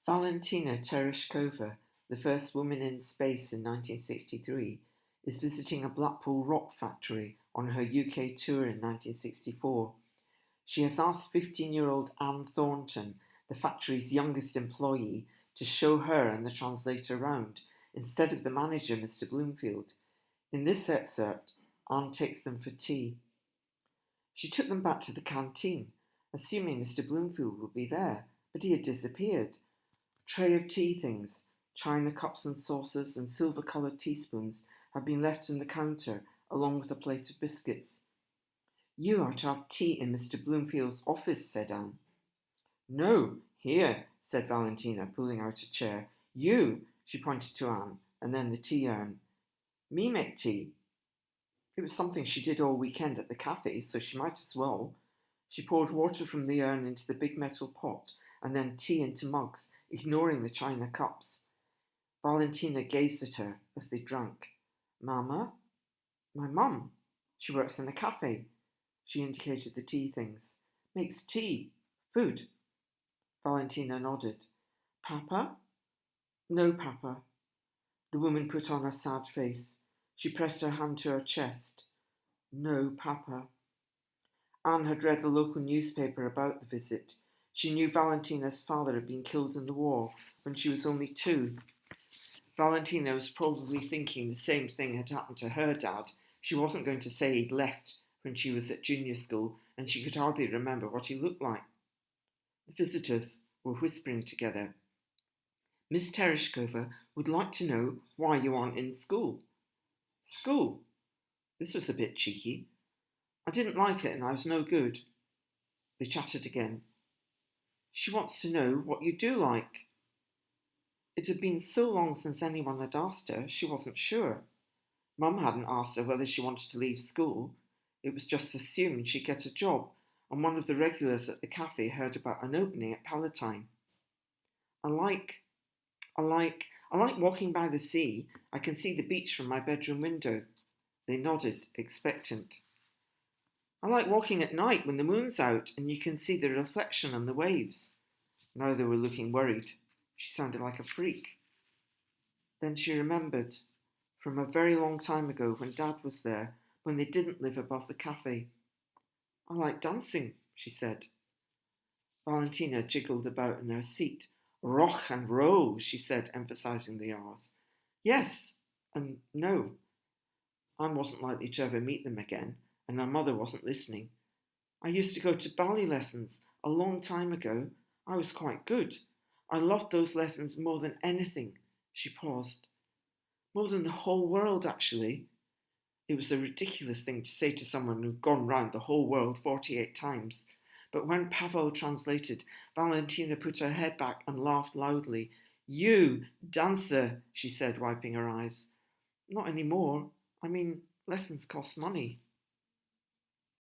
Valentina Tereshkova, the first woman in space in 1963, is visiting a Blackpool rock factory on her UK tour in 1964. She has asked 15-year-old Anne Thornton, the factory's youngest employee, to show her and the translator round, instead of the manager, Mr. Bloomfield. In this excerpt, Anne takes them for tea. She took them back to the canteen, assuming Mr. Bloomfield would be there, but he had disappeared. A tray of tea things, china cups and saucers and silver-coloured teaspoons had been left on the counter, along with a plate of biscuits. "You are to have tea in Mr. Bloomfield's office," said Anne. "No, here," said Valentina, pulling out a chair. "You," she pointed to Anne, and then the tea urn. "Me make tea." It was something she did all weekend at the cafe, so she might as well. She poured water from the urn into the big metal pot, and then tea into mugs, ignoring the china cups. Valentina gazed at her as they drank. "Mama?" "My mum. She works in a cafe." She indicated the tea things. "Makes tea. Food." Valentina nodded. "Papa?" "No, Papa." The woman put on a sad face. She pressed her hand to her chest. "No, Papa." Anne had read the local newspaper about the visit. She knew Valentina's father had been killed in the war when she was only 2. Valentina was probably thinking the same thing had happened to her dad. She wasn't going to say he'd left when she was at junior school, and she could hardly remember what he looked like. The visitors were whispering together. "Miss Tereshkova would like to know why you aren't in school." "School?" This was a bit cheeky. "I didn't like it and I was no good." They chatted again. "She wants to know what you do like." It had been so long since anyone had asked her, she wasn't sure. Mum hadn't asked her whether she wanted to leave school. It was just assumed she'd get a job, and one of the regulars at the cafe heard about an opening at Palatine. I like walking by the sea. I can see the beach from my bedroom window." They nodded, expectant. "I like walking at night when the moon's out and you can see the reflection on the waves." Now they were looking worried. She sounded like a freak. Then she remembered, from a very long time ago when Dad was there, when they didn't live above the cafe. "I like dancing," she said. Valentina jiggled about in her seat. "Rock and roll," she said, emphasising the R's. "Yes, and no." Anne wasn't likely to ever meet them again, and her mother wasn't listening. "I used to go to ballet lessons a long time ago. I was quite good. I loved those lessons more than anything." She paused. "More than the whole world, actually." It was a ridiculous thing to say to someone who'd gone round the whole world 48 times. But when Pavel translated, Valentina put her head back and laughed loudly. "You, dancer," she said, wiping her eyes. "Not anymore. I mean, lessons cost money."